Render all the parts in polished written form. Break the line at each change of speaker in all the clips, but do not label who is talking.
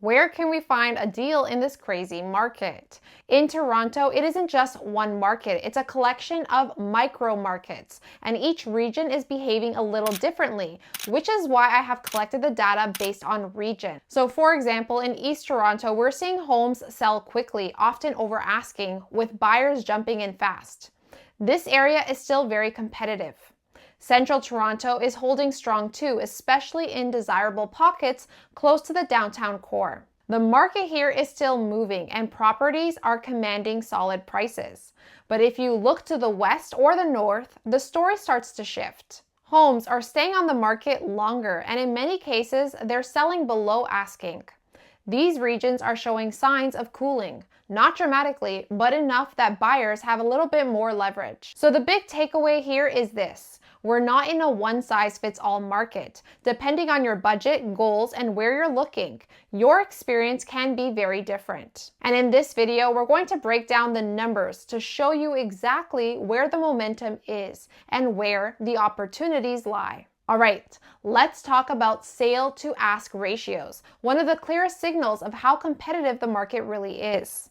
Where can we find a deal in this crazy market? In Toronto, it isn't just one market, it's a collection of micro markets, and each region is behaving a little differently, which is why I have collected the data based on region. So for example, in East Toronto, we're seeing homes sell quickly, often over asking, with buyers jumping in fast. This area is still very competitive. Central Toronto is holding strong too, especially in desirable pockets close to the downtown core. The market here is still moving and properties are commanding solid prices. But if you look to the west or the north, the story starts to shift. Homes are staying on the market longer, and in many cases, they're selling below asking. These regions are showing signs of cooling, not dramatically, but enough that buyers have a little bit more leverage. So the big takeaway here is this. We're not in a one-size-fits-all market. Depending on your budget, goals, and where you're looking, your experience can be very different. And in this video, we're going to break down the numbers to show you exactly where the momentum is and where the opportunities lie. All right, let's talk about sale to ask ratios, one of the clearest signals of how competitive the market really is.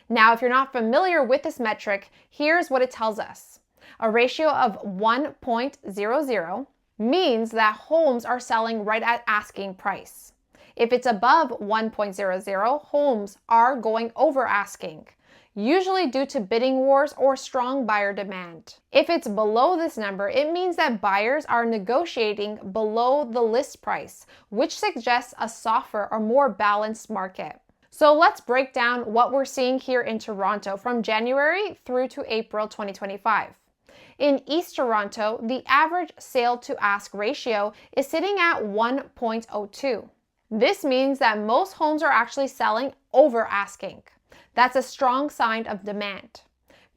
Now, if you're not familiar with this metric, here's what it tells us. A ratio of 1.00 means that homes are selling right at asking price. If it's above 1.00, homes are going over asking, usually due to bidding wars or strong buyer demand. If it's below this number, it means that buyers are negotiating below the list price, which suggests a softer or more balanced market. So let's break down what we're seeing here in Toronto from January through to April 2025. In East Toronto, the average sale to ask ratio is sitting at 1.02. This means that most homes are actually selling over asking. That's a strong sign of demand.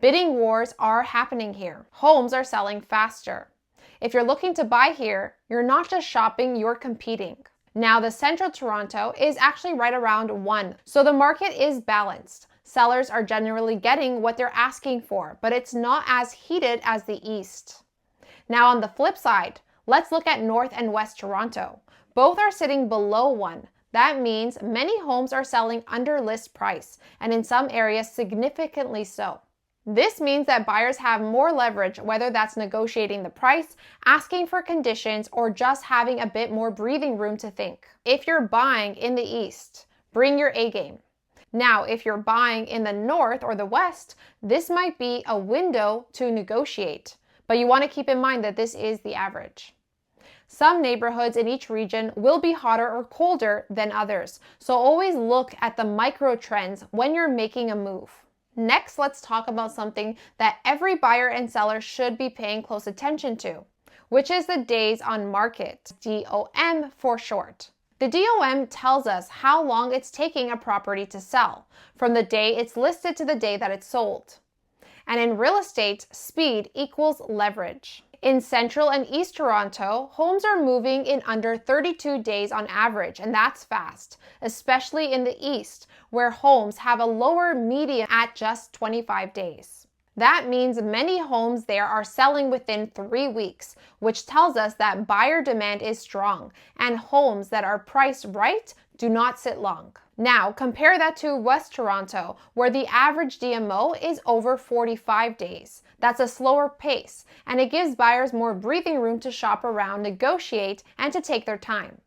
Bidding wars are happening here. Homes are selling faster. If you're looking to buy here, you're not just shopping, you're competing. Now, the Central Toronto is actually right around 1, so the market is balanced. Sellers are generally getting what they're asking for, but it's not as heated as the East. Now, on the flip side, let's look at North and West Toronto. Both are sitting below 1. That means many homes are selling under list price, and in some areas significantly so. This means that buyers have more leverage, whether that's negotiating the price, asking for conditions, or just having a bit more breathing room to think. If you're buying in the East, bring your A game. Now, if you're buying in the North or the West, this might be a window to negotiate, but you want to keep in mind that this is the average. Some neighborhoods in each region will be hotter or colder than others, so always look at the micro trends when you're making a move. Next, let's talk about something that every buyer and seller should be paying close attention to, which is the days on market, DOM for short. The DOM tells us how long it's taking a property to sell, from the day it's listed to the day that it's sold. And in real estate, speed equals leverage. In Central and East Toronto, homes are moving in under 32 days on average, and that's fast, especially in the East, where homes have a lower median at just 25 days. That means many homes there are selling within 3 weeks, which tells us that buyer demand is strong, and homes that are priced right do not sit long. Now, compare that to West Toronto, where the average DMO is over 45 days. That's a slower pace, and it gives buyers more breathing room to shop around, negotiate, and to take their time.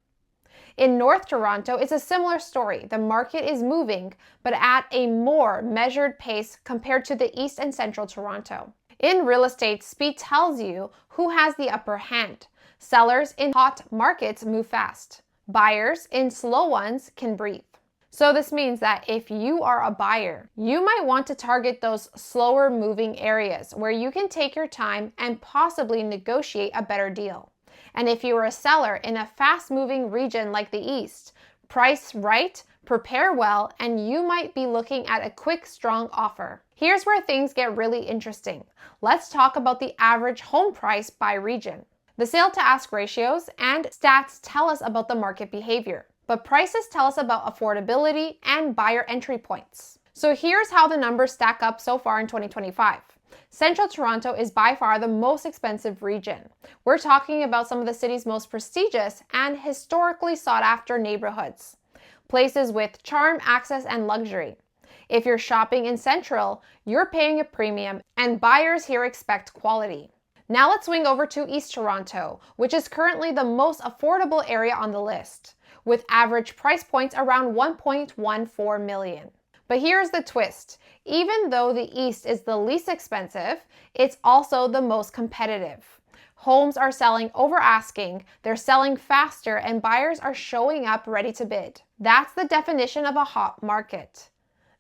In North Toronto, it's a similar story. The market is moving, but at a more measured pace compared to the East and Central Toronto. In real estate, speed tells you who has the upper hand. Sellers in hot markets move fast. Buyers in slow ones can breathe. So this means that if you are a buyer, you might want to target those slower moving areas where you can take your time and possibly negotiate a better deal. And if you are a seller in a fast-moving region like the East, price right, prepare well, and you might be looking at a quick, strong offer. Here's where things get really interesting. Let's talk about the average home price by region. The sale to ask ratios and stats tell us about the market behavior, but prices tell us about affordability and buyer entry points. So here's how the numbers stack up so far in 2025. Central Toronto is by far the most expensive region. We're talking about some of the city's most prestigious and historically sought after neighborhoods. places with charm, access, and luxury. If you're shopping in Central, you're paying a premium, and buyers here expect quality. Now let's swing over to East Toronto, which is currently the most affordable area on the list, with average price points around $1.14 million. But here's the twist. Even though the East is the least expensive, it's also the most competitive. Homes are selling over asking, they're selling faster, and buyers are showing up ready to bid. That's the definition of a hot market.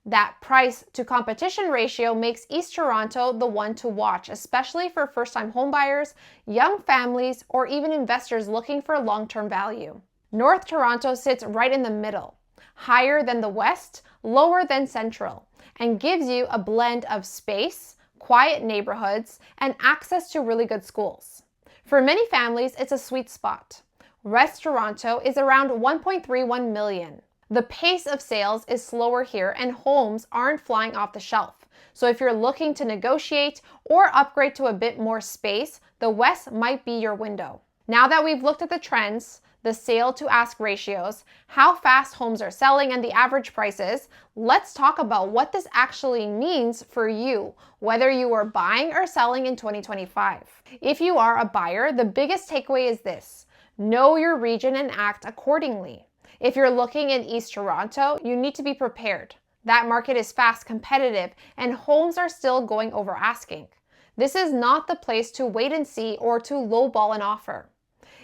That price to competition ratio makes East Toronto the one to watch, especially for first-time homebuyers, young families, or even investors looking for long-term value. North Toronto sits right in the middle, higher than the West, lower than Central, and gives you a blend of space, quiet neighborhoods, and access to really good schools. For many families, it's a sweet spot. West Toronto is around $1.31 million. The pace of sales is slower here and homes aren't flying off the shelf. So if you're looking to negotiate or upgrade to a bit more space, the West might be your window. Now that we've looked at the trends, the sale to ask ratios, how fast homes are selling, and the average prices, let's talk about what this actually means for you, whether you are buying or selling in 2025. If you are a buyer, the biggest takeaway is this: know your region and act accordingly. If you're looking in East Toronto, you need to be prepared. That market is fast, competitive, and homes are still going over asking. This is not the place to wait and see or to lowball an offer.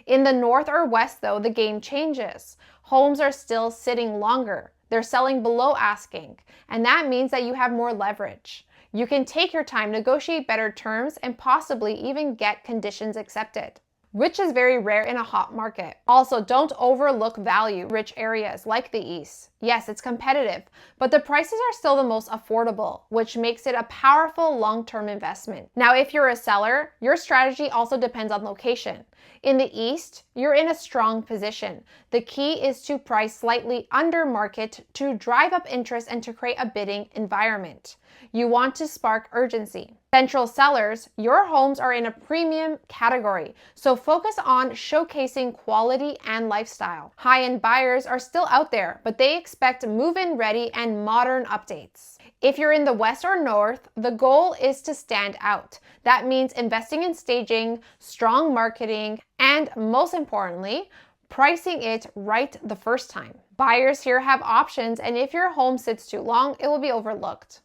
In the North or West, though, the game changes. Homes are still sitting longer. They're selling below asking, and that means that you have more leverage. You can take your time, negotiate better terms, and possibly even get conditions accepted, which is very rare in a hot market. Also, don't overlook value-rich areas like the East. Yes, it's competitive, but the prices are still the most affordable, which makes it a powerful long-term investment. Now, if you're a seller, your strategy also depends on location. In the East, you're in a strong position. The key is to price slightly under market to drive up interest and to create a bidding environment. You want to spark urgency. Central sellers, your homes are in a premium category, so focus on showcasing quality and lifestyle. High-end buyers are still out there, but they expect move-in ready and modern updates. If you're in the West or North, the goal is to stand out. That means investing in staging, strong marketing, and most importantly, pricing it right the first time. Buyers here have options, and if your home sits too long, it will be overlooked.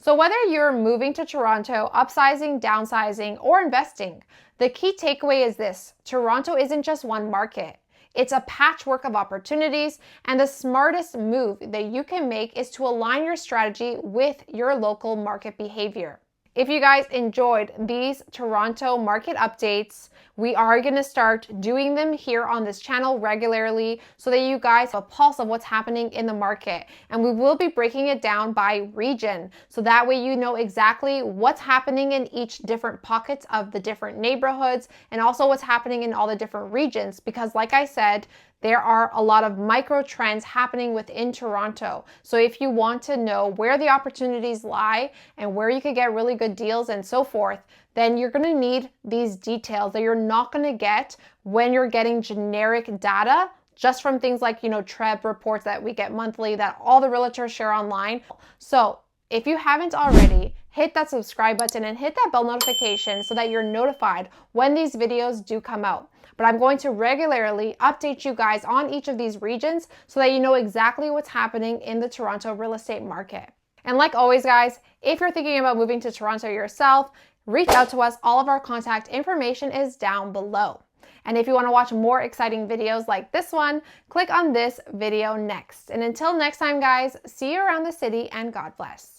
So whether you're moving to Toronto, upsizing, downsizing, or investing, the key takeaway is this: Toronto isn't just one market. It's a patchwork of opportunities, and the smartest move that you can make is to align your strategy with your local market behavior. If you guys enjoyed these Toronto market updates, we are going to start doing them here on this channel regularly so that you guys have a pulse of what's happening in the market. And we will be breaking it down by region, so that way you know exactly what's happening in each different pockets of the different neighborhoods, and also what's happening in all the different regions. Because like I said, there are a lot of micro trends happening within Toronto. So if you want to know where the opportunities lie and where you could get really good deals and so forth, then you're going to need these details that you're not going to get when you're getting generic data just from things like, TREB reports that we get monthly that all the realtors share online. So if you haven't already, hit that subscribe button and hit that bell notification so that you're notified when these videos do come out. But I'm going to regularly update you guys on each of these regions so that you know exactly what's happening in the Toronto real estate market. And like always, guys, if you're thinking about moving to Toronto yourself, reach out to us. All of our contact information is down below. And if you want to watch more exciting videos like this one, click on this video next. And until next time, guys, see you around the city and God bless.